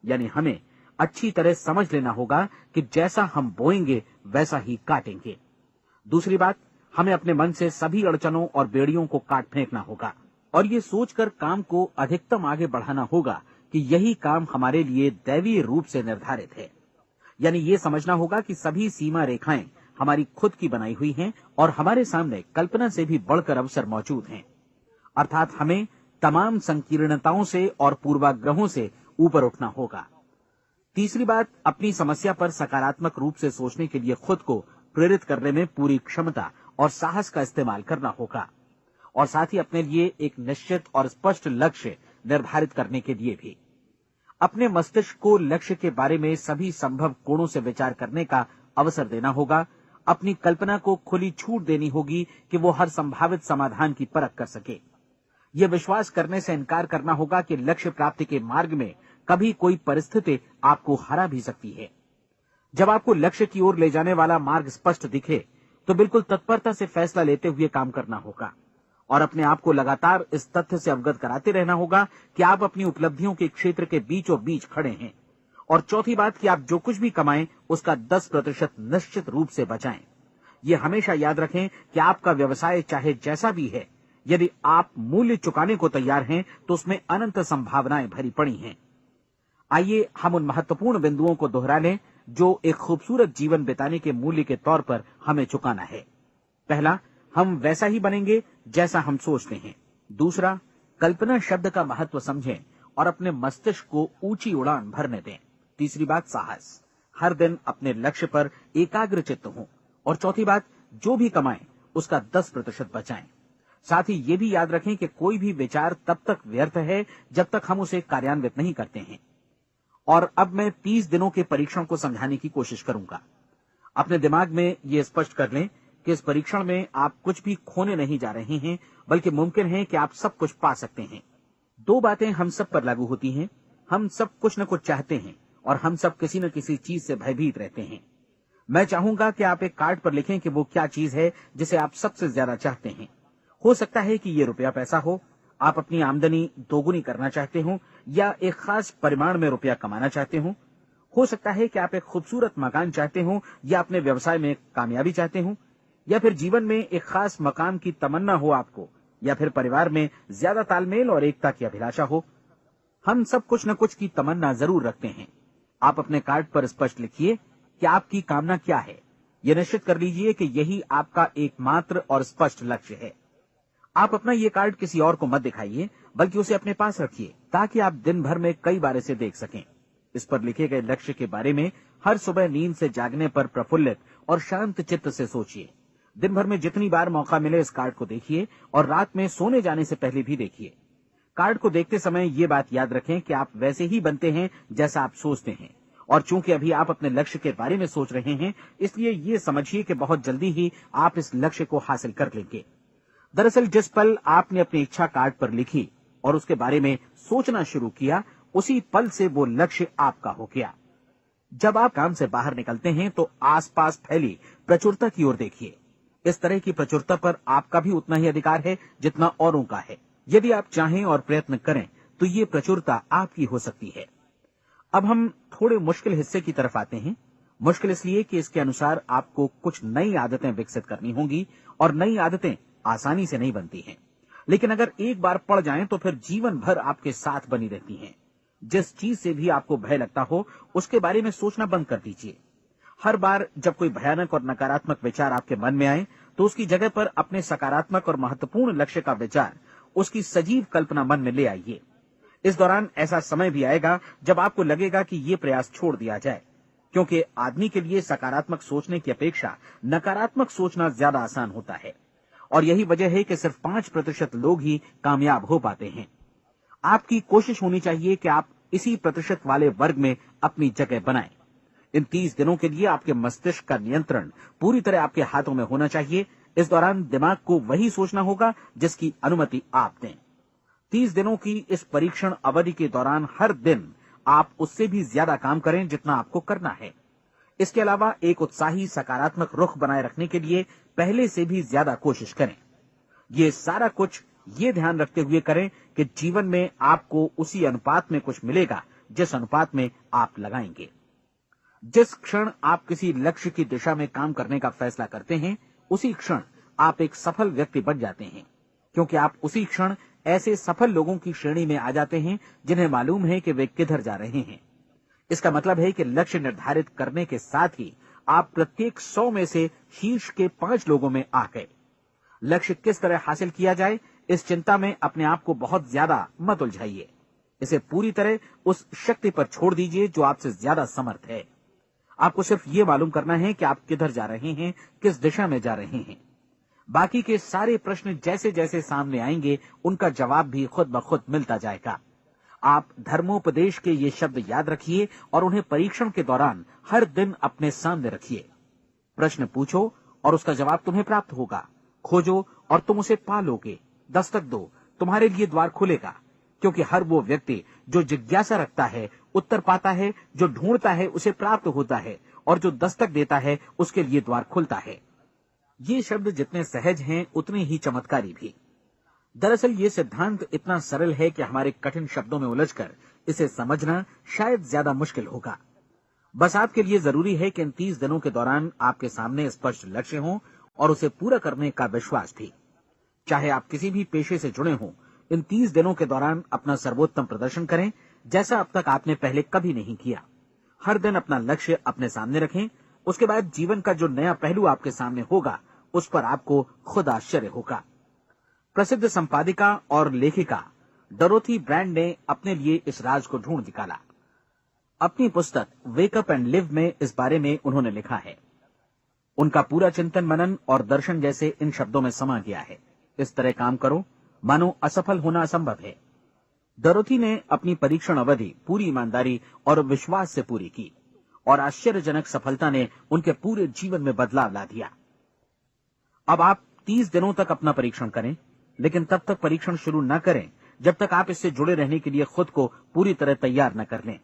यानी हमें अच्छी तरह समझ लेना होगा कि जैसा हम बोएंगे वैसा ही काटेंगे। दूसरी बात, हमें अपने मन से सभी अड़चनों और बेड़ियों को काट फेंकना होगा और ये सोचकर काम को अधिकतम आगे बढ़ाना होगा कि यही काम हमारे लिए दैवीय रूप से निर्धारित है। यानी ये समझना होगा कि सभी सीमा रेखाएं हमारी खुद की बनाई हुई हैं और हमारे सामने कल्पना से भी बढ़कर अवसर मौजूद हैं। अर्थात हमें तमाम संकीर्णताओं से और पूर्वाग्रहों से ऊपर उठना होगा। तीसरी बात, अपनी समस्या पर सकारात्मक रूप से सोचने के लिए खुद को प्रेरित करने में पूरी क्षमता और साहस का इस्तेमाल करना होगा और साथ ही अपने लिए एक निश्चित और स्पष्ट लक्ष्य निर्धारित करने के लिए भी। अपने मस्तिष्क को लक्ष्य के बारे में सभी संभव कोणों से विचार करने का अवसर देना होगा। अपनी कल्पना को खुली छूट देनी होगी कि वो हर संभावित समाधान की परख कर सके। यह विश्वास करने से इनकार करना होगा कि लक्ष्य प्राप्ति के मार्ग में कभी कोई परिस्थिति आपको हरा भी सकती है। जब आपको लक्ष्य की ओर ले जाने वाला मार्ग स्पष्ट दिखे तो बिल्कुल तत्परता से फैसला लेते हुए काम करना होगा और अपने आप को लगातार इस तथ्य से अवगत कराते रहना होगा कि आप अपनी उपलब्धियों के क्षेत्र के बीचों बीच खड़े हैं। और चौथी बात कि आप जो कुछ भी कमाएं उसका 10% निश्चित रूप से बचाएं। ये हमेशा याद रखें कि आपका व्यवसाय चाहे जैसा भी है, यदि आप मूल्य चुकाने को तैयार हैं तो उसमें अनंत संभावनाएं भरी पड़ी हैं। आइए हम उन महत्वपूर्ण बिंदुओं को दोहरा लें जो एक खूबसूरत जीवन बिताने के मूल्य के तौर पर हमें चुकाना है। पहला, हम वैसा ही बनेंगे जैसा हम सोचते हैं। दूसरा, कल्पना शब्द का महत्व समझें और अपने मस्तिष्क को ऊंची उड़ान भरने दें। तीसरी बात, साहस, हर दिन अपने लक्ष्य पर एकाग्र चित्त हों। और चौथी बात, जो भी कमाएं उसका 10% बचाएं। साथ ही ये भी याद रखें कि कोई भी विचार तब तक व्यर्थ है जब तक हम उसे कार्यान्वित नहीं करते हैं। और अब मैं 30 दिनों के परीक्षण को समझाने की कोशिश करूंगा। अपने दिमाग में ये स्पष्ट कर लें कि इस परीक्षण में आप कुछ भी खोने नहीं जा रहे हैं, बल्कि मुमकिन है कि आप सब कुछ पा सकते हैं। 2 बातें हम सब पर लागू होती हैं। हम सब कुछ न कुछ चाहते हैं और हम सब किसी न किसी चीज से भयभीत रहते हैं। मैं चाहूंगा कि आप एक कार्ड पर लिखें कि वो क्या चीज है जिसे आप सबसे ज्यादा चाहते हैं। हो सकता है कि ये रुपया पैसा हो, आप अपनी आमदनी दोगुनी करना चाहते हो या एक खास परिमाण में रुपया कमाना चाहते हो सकता है कि आप एक खूबसूरत मकान चाहते हो या अपने व्यवसाय में कामयाबी चाहते हो या फिर जीवन में एक खास मकाम की तमन्ना हो आपको या फिर परिवार में ज्यादा तालमेल और एकता की अभिलाषा हो। हम सब कुछ न कुछ की तमन्ना जरूर रखते हैं। आप अपने कार्ड पर स्पष्ट लिखिए कि आपकी कामना क्या है। यह निश्चित कर लीजिए कि यही आपका एकमात्र और स्पष्ट लक्ष्य है। आप अपना ये कार्ड किसी और को मत दिखाइए, बल्कि उसे अपने पास रखिए ताकि आप दिन भर में कई बार इसे देख सकें। इस पर लिखे गए लक्ष्य के बारे में हर सुबह नींद से जागने पर प्रफुल्लित और शांत चित्त से सोचिए। दिन भर में जितनी बार मौका मिले इस कार्ड को देखिए और रात में सोने जाने से पहले भी देखिए। कार्ड को देखते समय ये बात याद रखें कि आप वैसे ही बनते हैं जैसा आप सोचते हैं और चूंकि अभी आप अपने लक्ष्य के बारे में सोच रहे हैं, इसलिए ये समझिए कि बहुत जल्दी ही आप इस लक्ष्य को हासिल कर लेंगे। दरअसल जिस पल आपने अपनी इच्छा कार्ड पर लिखी और उसके बारे में सोचना शुरू किया, उसी पल से वो लक्ष्य आपका हो गया। जब आप काम से बाहर निकलते हैं तो आसपास फैली प्रचुरता की ओर देखिए। इस तरह की प्रचुरता पर आपका भी उतना ही अधिकार है जितना औरों का है। यदि आप चाहें और प्रयत्न करें तो ये प्रचुरता आपकी हो सकती है। अब हम थोड़े मुश्किल हिस्से की तरफ आते हैं। मुश्किल इसलिए कि इसके अनुसार आपको कुछ नई आदतें विकसित करनी होंगी और नई आदतें आसानी से नहीं बनती हैं, लेकिन अगर एक बार पड़ जाएं तो फिर जीवन भर आपके साथ बनी रहती हैं। जिस चीज से भी आपको भय लगता हो उसके बारे में सोचना बंद कर दीजिए। हर बार जब कोई भयानक और नकारात्मक विचार आपके मन में आए तो उसकी जगह पर अपने सकारात्मक और महत्वपूर्ण लक्ष्य का विचार, उसकी सजीव कल्पना मन में ले आइए। इस दौरान ऐसा समय भी आएगा जब आपको लगेगा कि ये प्रयास छोड़ दिया जाए, क्योंकि आदमी के लिए सकारात्मक सोचने की अपेक्षा नकारात्मक सोचना ज्यादा आसान होता है और यही वजह है कि सिर्फ 5% लोग ही कामयाब हो पाते हैं। आपकी कोशिश होनी चाहिए कि आप इसी प्रतिशत वाले वर्ग में अपनी जगह बनाएं। इन 30 दिनों के लिए आपके मस्तिष्क का नियंत्रण पूरी तरह आपके हाथों में होना चाहिए। इस दौरान दिमाग को वही सोचना होगा जिसकी अनुमति आप दें। 30 दिनों की इस परीक्षण अवधि के दौरान हर दिन आप उससे भी ज्यादा काम करें जितना आपको करना है। इसके अलावा एक उत्साही सकारात्मक रुख बनाए रखने के लिए पहले से भी ज्यादा कोशिश करें। ये सारा कुछ ये ध्यान रखते हुए करें कि जीवन में आपको उसी अनुपात में कुछ मिलेगा जिस अनुपात में आप लगाएंगे। जिस क्षण आप किसी लक्ष्य की दिशा में काम करने का फैसला करते हैं, उसी क्षण आप एक सफल व्यक्ति बन जाते हैं, क्योंकि आप उसी क्षण ऐसे सफल लोगों की श्रेणी में आ जाते हैं जिन्हें मालूम है कि वे किधर जा रहे हैं। इसका मतलब है कि लक्ष्य निर्धारित करने के साथ ही आप प्रत्येक 100 में से शीर्ष के 5 लोगों में आ गए। लक्ष्य किस तरह हासिल किया जाए, इस चिंता में अपने आप को बहुत ज्यादा मत उलझाइए। इसे पूरी तरह उस शक्ति पर छोड़ दीजिए जो आपसे ज्यादा समर्थ है। आपको सिर्फ ये मालूम करना है कि आप किधर जा रहे हैं, किस दिशा में जा रहे हैं। बाकी के सारे प्रश्न जैसे जैसे सामने आएंगे, उनका जवाब भी खुद ब खुद मिलता जाएगा। आप धर्मोपदेश के ये शब्द याद रखिए और उन्हें परीक्षण के दौरान हर दिन अपने सामने रखिए। प्रश्न पूछो और उसका जवाब तुम्हें प्राप्त होगा। खोजो और तुम उसे पा लोगे। दस्तक दो, तुम्हारे लिए द्वार खुलेगा, क्योंकि हर वो व्यक्ति जो जिज्ञासा रखता है उत्तर पाता है, जो ढूंढता है उसे प्राप्त होता है, और जो दस्तक देता है उसके लिए द्वार खुलता है। ये शब्द जितने सहज हैं उतने ही चमत्कारी भी। दरअसल ये सिद्धांत इतना सरल है कि हमारे कठिन शब्दों में उलझकर इसे समझना शायद ज्यादा मुश्किल होगा। बस आपके लिए जरूरी है कि इन 30 दिनों के दौरान आपके सामने स्पष्ट लक्ष्य हो और उसे पूरा करने का विश्वास भी। चाहे आप किसी भी पेशे से जुड़े हों, इन 30 दिनों के दौरान अपना सर्वोत्तम प्रदर्शन करें, जैसा अब तक आपने पहले कभी नहीं किया। हर दिन अपना लक्ष्य अपने सामने रखें। उसके बाद जीवन का जो नया पहलू आपके सामने होगा, उस पर आपको खुद आश्चर्य होगा। प्रसिद्ध संपादिका और लेखिका डोरोथी ब्रैंड ने अपने लिए इस राज को ढूंढ निकाला। अपनी पुस्तक वेक अप एंड लिव में इस बारे में उन्होंने लिखा है। उनका पूरा चिंतन मनन और दर्शन जैसे इन शब्दों में समा गया है। इस तरह काम करो मानो असफल होना असंभव है। डोरोथी ने अपनी परीक्षण अवधि पूरी ईमानदारी और विश्वास से पूरी की और आश्चर्यजनक सफलता ने उनके पूरे जीवन में बदलाव ला दिया। अब आप 30 दिनों तक अपना परीक्षण करें, लेकिन तब तक परीक्षण शुरू न करें जब तक आप इससे जुड़े रहने के लिए खुद को पूरी तरह तैयार न कर लें।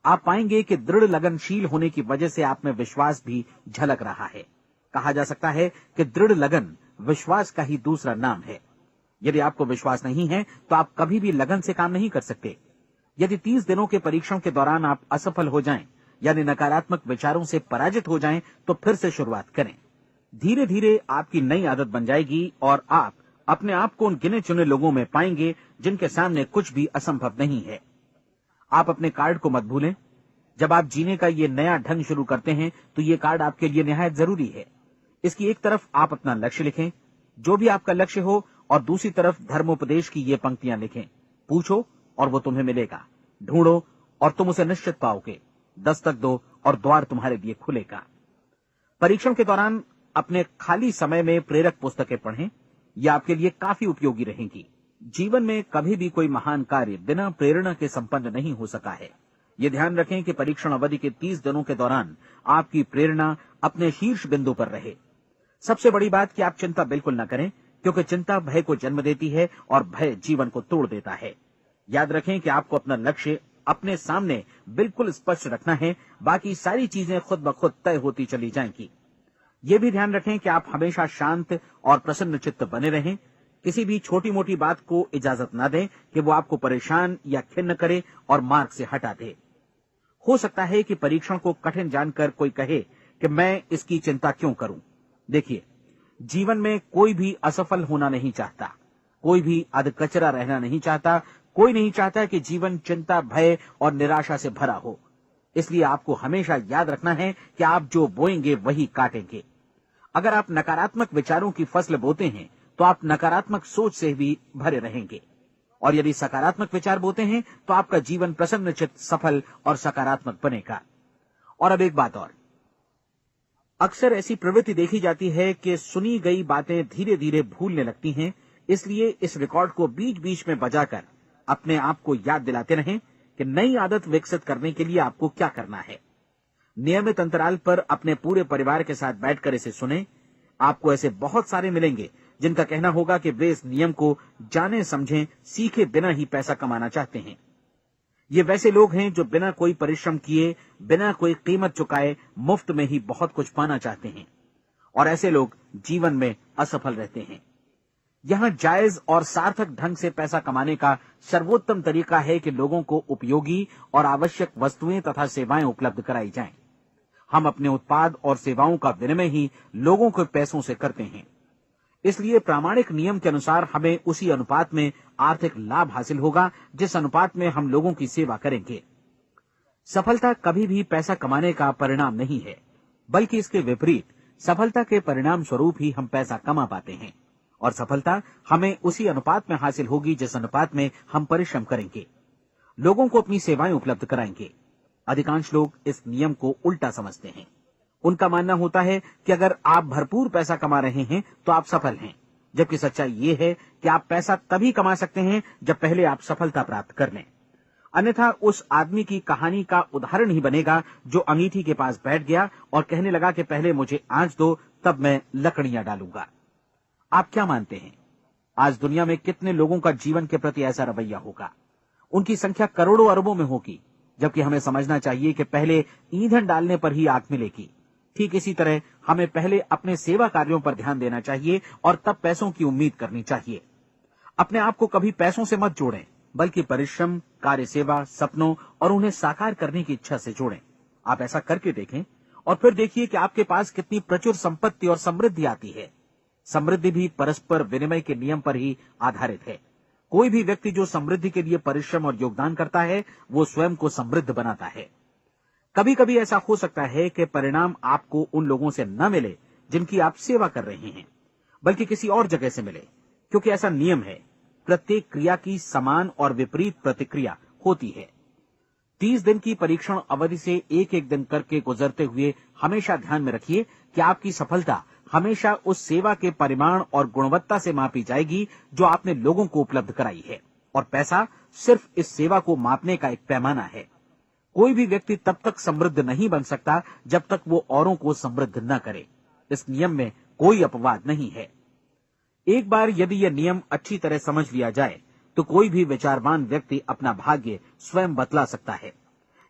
आप पाएंगे कि दृढ़ लगनशील होने की वजह से आप में विश्वास भी झलक रहा है। कहा जा सकता है कि दृढ़ लगन विश्वास का ही दूसरा नाम है। यदि आपको विश्वास नहीं है तो आप कभी भी लगन से काम नहीं कर सकते। यदि 30 दिनों के परीक्षण के दौरान आप असफल हो जाएं, यानी नकारात्मक विचारों से पराजित हो जाएं, तो फिर से शुरुआत करें। धीरे धीरे आपकी नई आदत बन जाएगी और आप अपने आप को उन गिने चुने लोगों में पाएंगे जिनके सामने कुछ भी असंभव नहीं है। आप अपने कार्ड को मत भूलें। जब आप जीने का ये नया ढंग शुरू करते हैं तो ये कार्ड आपके लिए निहायत जरूरी है। इसकी एक तरफ आप अपना लक्ष्य लिखें, जो भी आपका लक्ष्य हो, और दूसरी तरफ धर्मोपदेश की ये पंक्तियां लिखें। पूछो और वो तुम्हें मिलेगा। ढूंढो और तुम उसे निश्चित पाओगे। दस्तक दो और द्वार तुम्हारे लिए खुलेगा। परीक्षण के दौरान अपने खाली समय में प्रेरक पुस्तकें पढ़ें। यह आपके लिए काफी उपयोगी रहेंगी। जीवन में कभी भी कोई महान कार्य बिना प्रेरणा के संपन्न नहीं हो सका है। ये ध्यान रखें कि परीक्षण अवधि के 30 दिनों के दौरान आपकी प्रेरणा अपने शीर्ष बिंदु पर रहे। सबसे बड़ी बात कि आप चिंता बिल्कुल न करें, क्योंकि चिंता भय को जन्म देती है और भय जीवन को तोड़ देता है। याद रखें कि आपको अपना लक्ष्य अपने सामने बिल्कुल स्पष्ट रखना है। बाकी सारी चीजें खुद ब खुद तय होती चली जाएंगी। ये भी ध्यान रखें कि आप हमेशा शांत और प्रसन्न चित्त बने रहें। किसी भी छोटी मोटी बात को इजाजत न दें कि वो आपको परेशान या खिन्न करे और मार्ग से हटा दे। हो सकता है कि परीक्षण को कठिन जानकर कोई कहे कि मैं इसकी चिंता क्यों करूं। देखिए, जीवन में कोई भी असफल होना नहीं चाहता, कोई भी अधकचरा रहना नहीं चाहता, कोई नहीं चाहता कि जीवन चिंता, भय और निराशा से भरा हो। इसलिए आपको हमेशा याद रखना है कि आप जो बोएंगे वही काटेंगे। अगर आप नकारात्मक विचारों की फसल बोते हैं तो आप नकारात्मक सोच से भी भरे रहेंगे, और यदि सकारात्मक विचार बोते हैं तो आपका जीवन प्रसन्नचित्त, सफल और सकारात्मक बनेगा। और अब एक बात और, अक्सर ऐसी प्रवृत्ति देखी जाती है कि सुनी गई बातें धीरे धीरे भूलने लगती हैं। इसलिए इस रिकॉर्ड को बीच बीच में बजाकर अपने आप को याद दिलाते रहें कि नई आदत विकसित करने के लिए आपको क्या करना है। नियमित अंतराल पर अपने पूरे परिवार के साथ बैठकर इसे सुनें। आपको ऐसे बहुत सारे मिलेंगे जिनका कहना होगा कि वे इस नियम को जाने समझें सीखे बिना ही पैसा कमाना चाहते हैं। ये वैसे लोग हैं जो बिना कोई परिश्रम किए, बिना कोई कीमत चुकाए मुफ्त में ही बहुत कुछ पाना चाहते हैं, और ऐसे लोग जीवन में असफल रहते हैं। यहाँ जायज और सार्थक ढंग से पैसा कमाने का सर्वोत्तम तरीका है कि लोगों को उपयोगी और आवश्यक वस्तुएं तथा सेवाएं उपलब्ध कराई जाएं। हम अपने उत्पाद और सेवाओं का विनिमय ही लोगों के पैसों से करते हैं। इसलिए प्रामाणिक नियम के अनुसार हमें उसी अनुपात में आर्थिक लाभ हासिल होगा जिस अनुपात में हम लोगों की सेवा करेंगे। सफलता कभी भी पैसा कमाने का परिणाम नहीं है, बल्कि इसके विपरीत सफलता के परिणाम स्वरूप ही हम पैसा कमा पाते हैं, और सफलता हमें उसी अनुपात में हासिल होगी जिस अनुपात में हम परिश्रम करेंगे, लोगों को अपनी सेवाएं उपलब्ध कराएंगे। अधिकांश लोग इस नियम को उल्टा समझते हैं। उनका मानना होता है कि अगर आप भरपूर पैसा कमा रहे हैं तो आप सफल हैं, जबकि सच्चाई ये है कि आप पैसा तभी कमा सकते हैं जब पहले आप सफलता प्राप्त कर लें। अन्यथा उस आदमी की कहानी का उदाहरण ही बनेगा जो अंगीठी के पास बैठ गया और कहने लगा कि पहले मुझे आंच दो, तब मैं लकड़ियां डालूंगा। आप क्या मानते हैं, आज दुनिया में कितने लोगों का जीवन के प्रति ऐसा रवैया होगा? उनकी संख्या करोड़ों अरबों में होगी, जबकि हमें समझना चाहिए कि पहले ईंधन डालने पर ही आग मिलेगी। ठीक इसी तरह हमें पहले अपने सेवा कार्यों पर ध्यान देना चाहिए और तब पैसों की उम्मीद करनी चाहिए। अपने आप को कभी पैसों से मत जोड़ें, बल्कि परिश्रम, कार्य सेवा, सपनों और उन्हें साकार करने की इच्छा से जोड़ें। आप ऐसा करके देखें और फिर देखिए कि आपके पास कितनी प्रचुर संपत्ति और समृद्धि आती है। समृद्धि भी परस्पर विनिमय के नियम पर ही आधारित है। कोई भी व्यक्ति जो समृद्धि के लिए परिश्रम और योगदान करता है, वो स्वयं को समृद्ध बनाता है। कभी कभी ऐसा हो सकता है कि परिणाम आपको उन लोगों से न मिले जिनकी आप सेवा कर रहे हैं, बल्कि किसी और जगह से मिले, क्योंकि ऐसा नियम है, प्रत्येक क्रिया की समान और विपरीत प्रतिक्रिया होती है। 30 दिन की परीक्षण अवधि से एक एक दिन करके गुजरते हुए हमेशा ध्यान में रखिए कि आपकी सफलता हमेशा उस सेवा के परिमाण और गुणवत्ता से मापी जाएगी जो आपने लोगों को उपलब्ध कराई है, और पैसा सिर्फ इस सेवा को मापने का एक पैमाना है। कोई भी व्यक्ति तब तक समृद्ध नहीं बन सकता जब तक वो औरों को समृद्ध न करे। इस नियम में कोई अपवाद नहीं है। एक बार यदि यह नियम अच्छी तरह समझ लिया जाए तो कोई भी विचारवान व्यक्ति अपना भाग्य स्वयं बतला सकता है।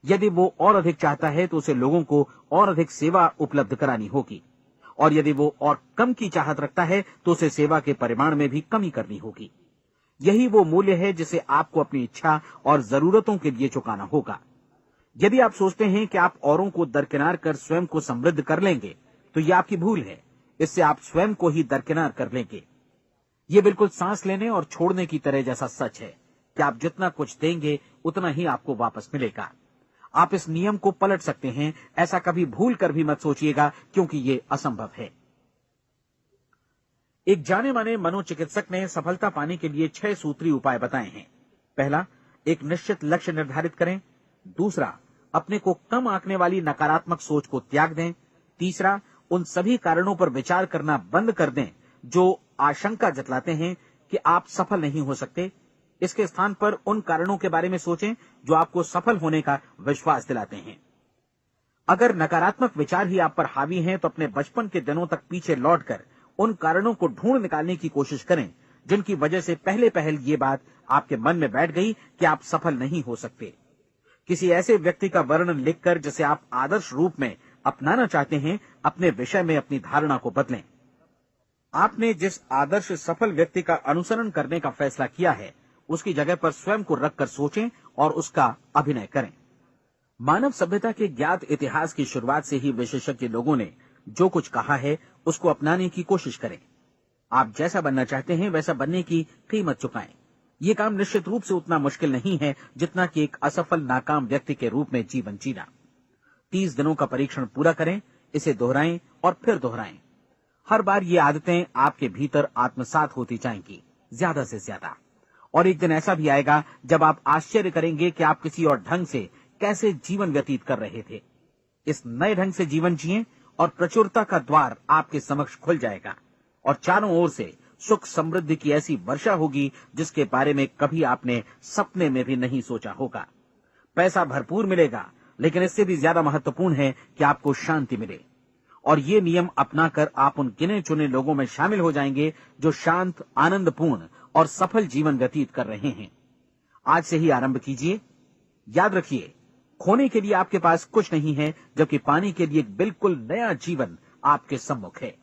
यदि वो और अधिक चाहता है तो उसे लोगों को और अधिक सेवा उपलब्ध करानी होगी, और यदि वो और कम की चाहत रखता है तो उसे सेवा के परिमाण में भी कमी करनी होगी। यही वो मूल्य है जिसे आपको अपनी इच्छा और जरूरतों के लिए चुकाना होगा। यदि आप सोचते हैं कि आप औरों को दरकिनार कर स्वयं को समृद्ध कर लेंगे तो यह आपकी भूल है। इससे आप स्वयं को ही दरकिनार कर लेंगे। ये बिल्कुल सांस लेने और छोड़ने की तरह जैसा सच है कि आप जितना कुछ देंगे उतना ही आपको वापस मिलेगा। आप इस नियम को पलट सकते हैं, ऐसा कभी भूल कर भी मत सोचिएगा, क्योंकि ये असंभव है। एक जाने माने मनोचिकित्सक ने सफलता पाने के लिए 6 सूत्री उपाय बताए हैं। पहला, एक निश्चित लक्ष्य निर्धारित करें। दूसरा, अपने को कम आंकने वाली नकारात्मक सोच को त्याग दें। तीसरा, उन सभी कारणों पर विचार करना बंद कर दें जो आशंका जतलाते हैं कि आप सफल नहीं हो सकते। इसके स्थान पर उन कारणों के बारे में सोचें जो आपको सफल होने का विश्वास दिलाते हैं। अगर नकारात्मक विचार ही आप पर हावी हैं तो अपने बचपन के दिनों तक पीछे लौटकर उन कारणों को ढूंढ निकालने की कोशिश करें जिनकी वजह से पहले पहल ये बात आपके मन में बैठ गई कि आप सफल नहीं हो सकते। किसी ऐसे व्यक्ति का वर्णन लिखकर जिसे आप आदर्श रूप में अपनाना चाहते हैं, अपने विषय में अपनी धारणा को बदलें। आपने जिस आदर्श सफल व्यक्ति का अनुसरण करने का फैसला किया है, उसकी जगह पर स्वयं को रखकर सोचें और उसका अभिनय करें। मानव सभ्यता के ज्ञात इतिहास की शुरुआत से ही विशेषज्ञ लोगों ने जो कुछ कहा है उसको अपनाने की कोशिश करें। आप जैसा बनना चाहते हैं वैसा बनने की कीमत चुकाएं। ये काम निश्चित रूप से उतना मुश्किल नहीं है जितना कि एक असफल नाकाम व्यक्ति के रूप में जीवन जीना। 30 दिनों का परीक्षण पूरा करें, इसे दोहराएं और फिर दोहराएं। हर बार ये आदतें आपके भीतर आत्मसात होती जाएंगी, ज्यादा से ज्यादा। और एक दिन ऐसा भी आएगा जब आप आश्चर्य करेंगे कि आप किसी और ढंग से कैसे जीवन व्यतीत कर रहे थे। इस नए ढंग से जीवन जिएं और प्रचुरता का द्वार आपके समक्ष खुल जाएगा और चारों ओर से सुख समृद्धि की ऐसी वर्षा होगी जिसके बारे में कभी आपने सपने में भी नहीं सोचा होगा। पैसा भरपूर मिलेगा, लेकिन इससे भी ज्यादा महत्वपूर्ण है कि आपको शांति मिले। और ये नियम अपनाकर आप उन गिने चुने लोगों में शामिल हो जाएंगे जो शांत, आनंदपूर्ण और सफल जीवन व्यतीत कर रहे हैं। आज से ही आरंभ कीजिए। याद रखिए, खोने के लिए आपके पास कुछ नहीं है, जबकि पाने के लिए एक बिल्कुल नया जीवन आपके सम्मुख है।